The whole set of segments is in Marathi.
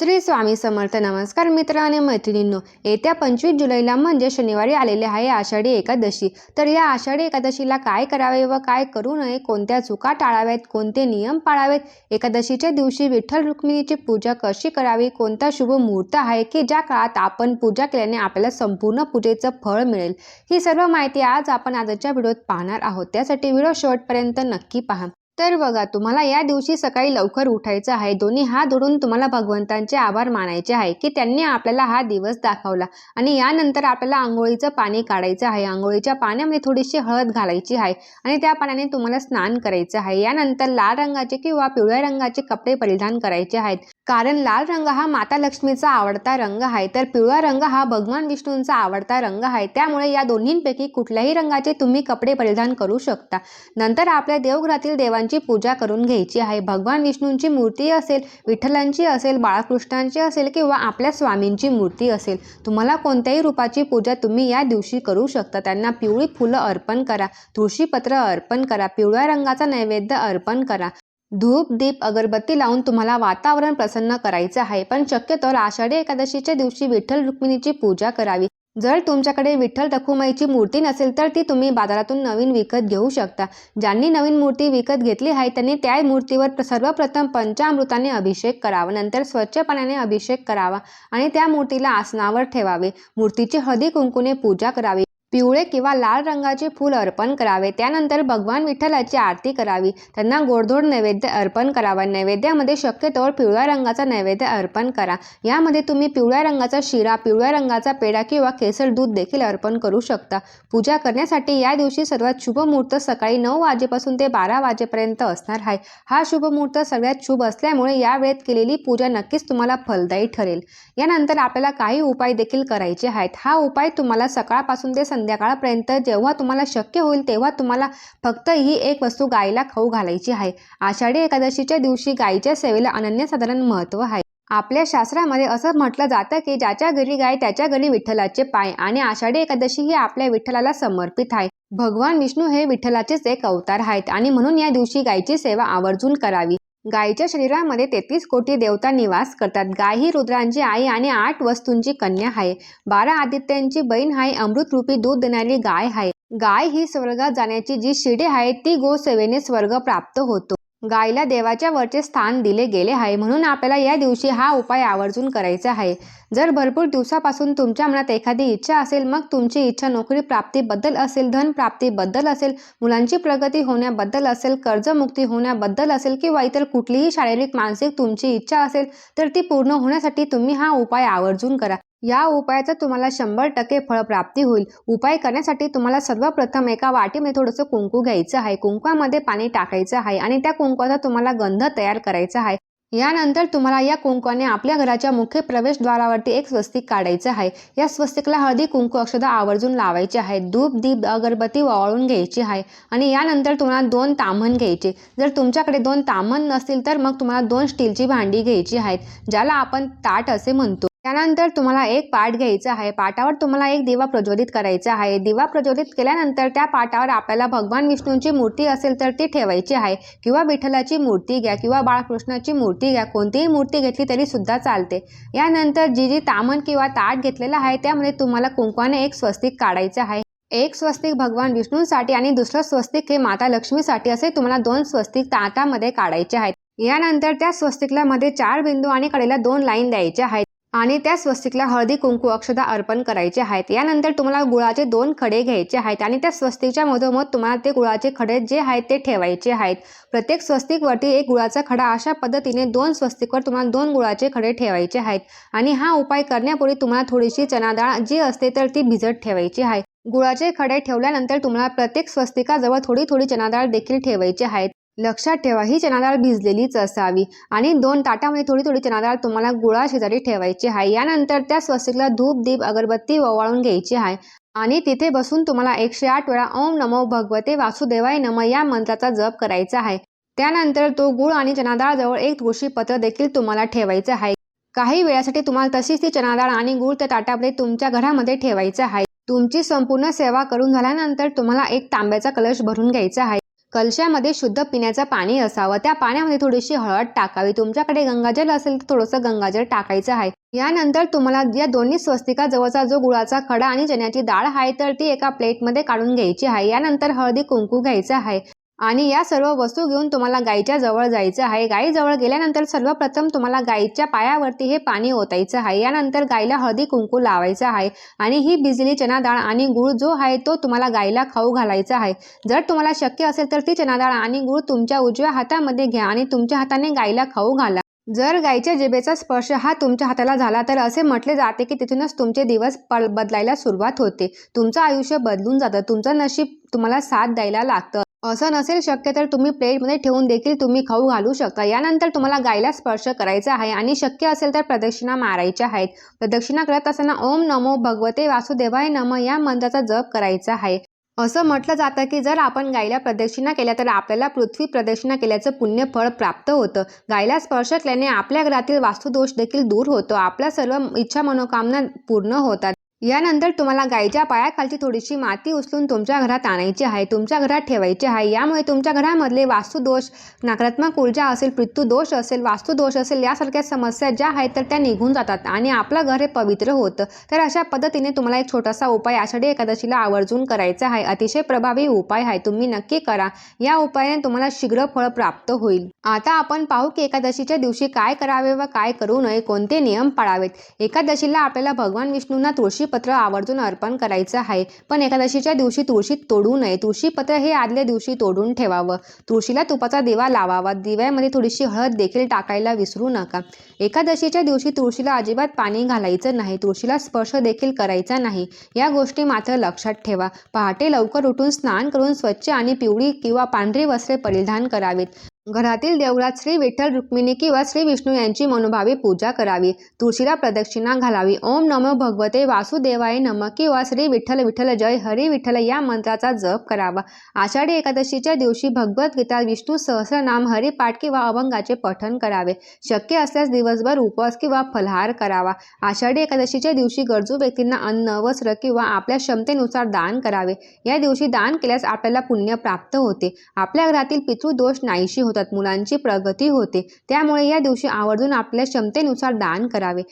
श्री स्वामी समर्थ. नमस्कार मित्र आणि मैत्रिणींनो, येत्या 25 जुलैला म्हणजे शनिवारी आलेले आहे आषाढी एकादशी. तर या आषाढी एकादशीला काय करावे व काय करू नये, कोणत्या चुका टाळाव्यात, कोणते नियम पाळावेत, एकादशीच्या दिवशी विठ्ठल रुक्मिणीची पूजा कशी करावी, कोणता शुभ मुहूर्त आहे की ज्या काळात आपण पूजा केल्याने आपल्याला संपूर्ण पूजेचं फळ मिळेल, ही सर्व माहिती आज आपण आजच्या व्हिडिओत पाहणार आहोत. त्यासाठी व्हिडिओ शेवटपर्यंत नक्की पहा. तर बघा, तुम्हाला या दिवशी सकाळी लवकर उठायचं आहे. दोन्ही हात जोडून तुम्हाला भगवंतांचे आभार मानायचे आहे की त्यांनी आपल्याला हा दिवस दाखवला. आणि यानंतर आपल्याला आंघोळीचं पाणी काढायचं आहे. आंघोळीच्या पाण्यामध्ये थोडीशी हळद घालायची आहे आणि त्या पाण्याने तुम्हाला स्नान करायचं आहे. यानंतर लाल रंगाचे किंवा पिवळ्या रंगाचे कपडे परिधान करायचे आहेत, कारण लाल रंग हा माता लक्ष्मीचा आवडता रंग आहे, तर पिवळा रंग हा भगवान विष्णूंचा आवडता रंग आहे. त्यामुळे या दोन्हींपैकी कुठल्याही रंगाचे तुम्ही कपडे परिधान करू शकता. नंतर आपल्या देवघरातील देवांची पूजा करून घ्यायची आहे. भगवान विष्णूंची मूर्ती असेल, विठ्ठलांची असेल, बाळकृष्णांची असेल किंवा आपल्या स्वामींची मूर्ती असेल, तुम्हाला कोणत्याही रूपाची पूजा तुम्ही या दिवशी करू शकता. त्यांना पिवळी फुलं अर्पण करा, तुळशीपत्र अर्पण करा, पिवळ्या रंगाचा नैवेद्य अर्पण करा. धूप दीप अगरबत्ती लावून तुम्हाला वातावरण प्रसन्न करायचं आहे. पण शक्यतो आषाढी एकादशीच्या दिवशी विठ्ठल रुक्मिणीची पूजा करावी. जर तुमच्याकडे विठ्ठल रखुमाईची मूर्ती नसेल तर ती तुम्ही बाजारातून नवीन विकत घेऊ शकता. ज्यांनी नवीन मूर्ती विकत घेतली आहे त्यांनी त्या मूर्तीवर सर्वप्रथम पंचामृताने अभिषेक करावा, नंतर स्वच्छ पाण्याने अभिषेक करावा आणि त्या मूर्तीला आसनावर ठेवावे. मूर्तीची हळदी कुंकूने पूजा करावी. पिवळे किंवा लाल रंगाचे फूल अर्पण करावे. त्यानंतर भगवान विठ्ठलाची आरती करावी. त्यांना गोडधोड नैवेद्य अर्पण करावा. नैवेद्यामध्ये शक्यतोवर पिवळ्या रंगाचा नैवेद्य अर्पण करा. यामध्ये तुम्ही पिवळ्या रंगाचा शिरा, पिवळ्या रंगाचा पेढा किंवा केसर दूध देखील अर्पण करू शकता. पूजा करण्यासाठी या दिवशी सर्वात शुभ मुहूर्त सकाळी 9 वाजेपासून ते 12 वाजेपर्यंत असणार आहे. हा शुभ मुहूर्त सगळ्यात शुभ असल्यामुळे या वेळेत केलेली पूजा नक्कीच तुम्हाला फलदायी ठरेल. यानंतर आपल्याला काही उपाय देखील करायचे आहेत. हा उपाय तुम्हाला सकाळपासून ते संध्याकाळपर्यंत जेव्हा तुम्हाला शक्य होईल तेव्हा तुम्हाला फक्त ही एक वस्तू गायीला खाऊ घालायची आहे. आषाढी एकादशीच्या दिवशी गायीच्या सेवेला अनन्यसाधारण महत्त्व आहे. आपल्या शास्त्रामध्ये असं म्हटलं जातं की ज्याच्या घरी गाय त्याच्या घरी विठ्ठलाचे पाय, आणि आषाढी एकादशी ही आपल्या विठ्ठलाला समर्पित आहे. भगवान विष्णू हे विठ्ठलाचेच एक अवतार आहेत आणि म्हणून या दिवशी गायीची सेवा आवर्जून करावी. गायीच्या शरीरामध्ये 33 कोटी देवता निवास करतात. गाय ही रुद्रांची आई आणि 8 वस्तूंची कन्या आहे. 12 आदित्यांची बहीण आहे. अमृतरूपी दूध देणारी गाय आहे. गाय ही स्वर्गात जाण्याची जी शिडी आहे ती गोसेवेने स्वर्ग प्राप्त होतो. गायीला देवाच्या वरचे स्थान दिले गेले आहे, म्हणून आपल्याला या दिवशी हा उपाय आवर्जून करायचा आहे. जर भरपूर दिवसापासून तुमच्या मनात एखादी इच्छा असेल, मग तुमची इच्छा नोकरी प्राप्तीबद्दल असेल, धन प्राप्तीबद्दल असेल, मुलांची प्रगती होण्याबद्दल असेल, कर्जमुक्ती होण्याबद्दल असेल किंवा इतर कुठलीही शारीरिक मानसिक तुमची इच्छा असेल तर ती पूर्ण होण्यासाठी तुम्ही हा उपाय आवर्जून करा. या उपायाचा तुम्हाला 100% फळप्राप्ती होईल. उपाय करण्यासाठी तुम्हाला सर्वप्रथम एका वाटीमध्ये थोडंसं कुंकू घ्यायचं आहे. कुंकवामध्ये पाणी टाकायचं आहे आणि त्या कुंकवाचा तुम्हाला गंध तयार करायचा आहे. यानंतर तुम्हाला या कुंकवाने आपल्या घराच्या मुख्य प्रवेशद्वारावरती एक स्वस्तिक काढायचं आहे. या स्वस्तिकला हळदी कुंकू अक्षता आवर्जून लावायचे आहे. धूप दीप अगरबत्ती ओवाळून घ्यायची आहे आणि यानंतर तुम्हाला 2 ताम्हण घ्यायचे. जर तुमच्याकडे 2 ताम्हण नसतील तर मग तुम्हाला 2 स्टीलची भांडी घ्यायची आहेत, ज्याला आपण ताट असे म्हणतो. त्यानंतर तुम्हाला एक पाट घ्यायचा आहे. पाटावर तुम्हाला एक दिवा प्रज्वलित करायचा आहे. दिवा प्रज्वलित केल्यानंतर त्या पाटावर आपल्याला भगवान विष्णूंची मूर्ती असेल तर ती ठेवायची आहे किंवा विठ्ठलाची मूर्ती घ्या किंवा बाळकृष्णाची मूर्ती घ्या. कोणतीही मूर्ती घेतली तरी सुद्धा चालते. यानंतर जी ताम्हण किंवा ताट घेतलेला आहे त्यामध्ये तुम्हाला कुंकवाने एक स्वस्तिक काढायचं आहे. एक स्वस्तिक भगवान विष्णूंसाठी आणि दुसरं स्वस्तिक हे माता लक्ष्मीसाठी असे तुम्हाला 2 स्वस्तिक ताटामध्ये काढायचे आहेत. यानंतर त्या स्वस्तिकला मध्ये 4 बिंदू आणि कडेला 2 लाईन द्यायच्या आहेत आणि त्या स्वस्तिकला हळदी कुंकू अक्षता अर्पण करायचे आहेत. यानंतर तुम्हाला गुळाचे 2 खडे घ्यायचे आहेत आणि त्या स्वस्तिकच्या मधोमध तुम्हाला ते गुळाचे खडे जे आहेत ते ठेवायचे आहेत. प्रत्येक स्वस्तिकवरती एक गुळाचा खडा, अशा पद्धतीने 2 स्वस्तिकवर तुम्हाला 2 गुळाचे खडे ठेवायचे आहेत. आणि हा उपाय करण्यापूर्वी तुम्हाला थोडीशी चणा डाळ जी असते तर ती भिजत ठेवायची आहे. गुळाचे खडे ठेवल्यानंतर तुम्हाला प्रत्येक स्वस्तिकाजवळ थोडी थोडी चणा डाळ देखील ठेवायची आहेत. लक्षात ठेवा, ही चणा डाळ भिजलेलीच असावी आणि 2 ताटामध्ये थोडी थोडी चणा डाळ तुम्हाला गुळा शेजारी ठेवायची आहे. यानंतर त्या स्वस्तिकला धूप दीप अगरबत्ती ओवाळून घ्यायची आहे आणि तिथे बसून तुम्हाला 108 वेळा ओम नमो भगवते वासुदेवाय नमः या मंत्राचा जप करायचा आहे. त्यानंतर तो गुळ आणि चणा डाळ जवळ एक तुळशीपत्र देखील तुम्हाला ठेवायचं आहे. काही वेळासाठी तुम्हाला तशीच ती चणा डाळ आणि गुळ त्या ताटामध्ये तुमच्या घरामध्ये ठेवायचं आहे. तुमची संपूर्ण सेवा करून झाल्यानंतर तुम्हाला एक तांब्याचा कलश भरून घ्यायचा आहे. कलशामध्ये शुद्ध पिण्याचं पाणी असावं. त्या पाण्यामध्ये थोडीशी हळद टाकावी. तुमच्याकडे गंगाजल असेल तर थोडंसं गंगाजल टाकायचं आहे. यानंतर तुम्हाला या दोन्ही स्वस्तिका जवळचा जो गुळाचा खडा आणि चण्याची डाळ आहे तर ती एका प्लेटमध्ये काढून घ्यायची आहे. यानंतर हळदी कुंकू घ्यायचं आहे आणि या सर्व वस्तू घेऊन तुम्हाला गाईच्या जवळ जायचं आहे. गाईजवळ गेल्यानंतर सर्वप्रथम तुम्हाला गाईच्या पायावरती हे पाणी ओतायचं आहे. यानंतर गाईला हळदी कुंकू लावायचं आहे आणि ही भिजलेली चणा डाळ आणि गूळ जो आहे तो तुम्हाला गाईला खाऊ घालायचा आहे. जर तुम्हाला शक्य असेल तर ती चणा डाळ आणि गूळ तुमच्या उजव्या हातामध्ये घ्या आणि तुमच्या हाताने गाईला खाऊ घाला. जर गाईच्या जिभेचा स्पर्श हा तुमच्या हाताला झाला तर असे म्हटले जाते की तिथूनच तुमचे दिवस बदलायला सुरुवात होते. तुमचं आयुष्य बदलून जातं. तुमचं नशीब तुम्हाला साथ द्यायला लागतं. असं नसेल शक्य तर तुम्ही प्लेटमध्ये ठेवून देखील तुम्ही खाऊ घालू शकता. यानंतर तुम्हाला गाईला स्पर्श करायचा आहे आणि शक्य असेल तर प्रदक्षिणा मारायच्या आहेत. प्रदक्षिणा करत असताना ओम नमो भगवते वासुदेवाय नमः या मंत्राचा जप करायचा आहे. असं म्हटलं जातं की जर आपण गाईला प्रदक्षिणा केल्या तर आपल्याला पृथ्वी प्रदक्षिणा केल्याचं पुण्य फळ प्राप्त होतं. गाईला स्पर्श केल्याने आपल्या घरातील वास्तुदोष देखील दूर होतो. आपल्या सर्व इच्छा मनोकामना पूर्ण होतात. यानंतर तुम्हाला गाईच्या पायाखालची थोडीशी माती उचलून तुमच्या घरात आणायची आहे. तुमच्या घरात ठेवायची आहे. यामुळे तुमच्या घरामधले वास्तुदोष, नकारात्मक ऊर्जा असेल, पितृदोष असेल, वास्तुदोष असेल यासारख्या समस्या ज्या आहेत तर त्या निघून जातात आणि आपलं घर हे पवित्र होतं. तर अशा पद्धतीने तुम्हाला एक छोटासा उपाय आषाढी एकादशीला आवर्जून करायचा आहे. अतिशय प्रभावी उपाय आहे. तुम्ही नक्की करा. या उपायाने तुम्हाला शीघ्र फळ प्राप्त होईल. आता आपण पाहू की एकादशीच्या दिवशी काय करावे व काय करू नये, कोणते नियम पाळावेत. एकादशीला आपल्याला भगवान विष्णूंना तुळशीपत्र आवर्जून अर्पण करायचं आहे. पण एकादशीच्या दिवशी तुळशी तोडू नये. तुळशीपत्र हे आदल्या दिवशी तोडून ठेवावं. तुळशीला तुपाचा दिवा लावावा. दिव्यामध्ये थोडीशी हळद देखील टाकायला विसरू नका. एकादशीच्या दिवशी तुळशीला अजिबात पाणी घालायचं नाही. तुळशीला स्पर्श देखील करायचा नाही. या गोष्टी मात्र लक्षात ठेवा. पहाटे लवकर उठून स्नान करून स्वच्छ आणि पिवळी किंवा पांढरी वस्त्रे परिधान करावीत. घरातील देवळात श्री विठ्ठल, रुक्मिणी किंवा श्री विष्णू यांची मनोभावे पूजा करावी. तुळशीला प्रदक्षिणा घालावी. ओम नमो भगवते वासुदेवाय नमः किंवा श्री विठ्ठल विठ्ठल जय हरी विठ्ठल या मंत्राचा जप करावा. आषाढी एकादशीच्या दिवशी भगवद्गीता, विष्णू सहस्रनाम, हरिपाठ किंवा अभंगाचे पठण करावे. शक्य असल्यास दिवसभर उपवास किंवा फलाहार करावा. आषाढी एकादशीच्या दिवशी गरजू व्यक्तींना अन्न, वस्त्र किंवा आपल्या क्षमतेनुसार दान करावे. या दिवशी दान केल्यास आपल्याला पुण्य प्राप्त होते. आपल्या घरातील पितृदोष नाहीशी होतात. मुलांची प्रगती होते. त्यामुळे या दिवशी आवर्जून आपल्या क्षमतेनुसार दान करावे.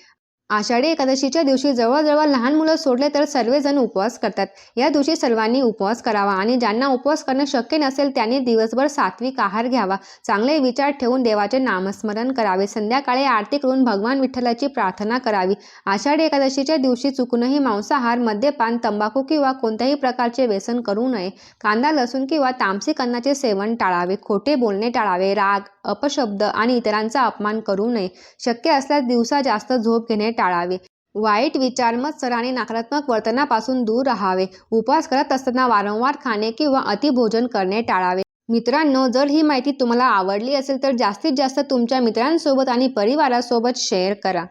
आषाढी एकादशीच्या दिवशी जवळजवळ लहान मुलं सोडले तर सर्वजण उपवास करतात. या दिवशी सर्वांनी उपवास करावा आणि ज्यांना उपवास करणं शक्य नसेल त्यांनी दिवसभर सात्विक आहार घ्यावा. चांगले विचार ठेवून देवाचे नामस्मरण करावे. संध्याकाळी आरती करून भगवान विठ्ठलाची प्रार्थना करावी. आषाढी एकादशीच्या दिवशी चुकूनही मांसाहार, मद्यपान, तंबाखू किंवा कोणत्याही प्रकारचे व्यसन करू नये. कांदा, लसूण किंवा तामसिक अन्नाचे सेवन टाळावे. खोटे बोलणे टाळावे. राग, अपशब्द आणि इतरांचा अपमान करू नये. शक्य असल्यास दिवसा जास्त झोप घेणे टाळावे. वाईट विचार, मत्सर आणि नकारात्मक वर्तनापासून दूर राहावे. उपवास करत असताना वारंवार खाणे किंवा अतिभोजन करणे टाळावे. मित्रांनो, जर ही माहिती तुम्हाला आवडली असेल तर जास्तीत जास्त तुमच्या मित्रांसोबत आणि परिवारासोबत शेअर करा.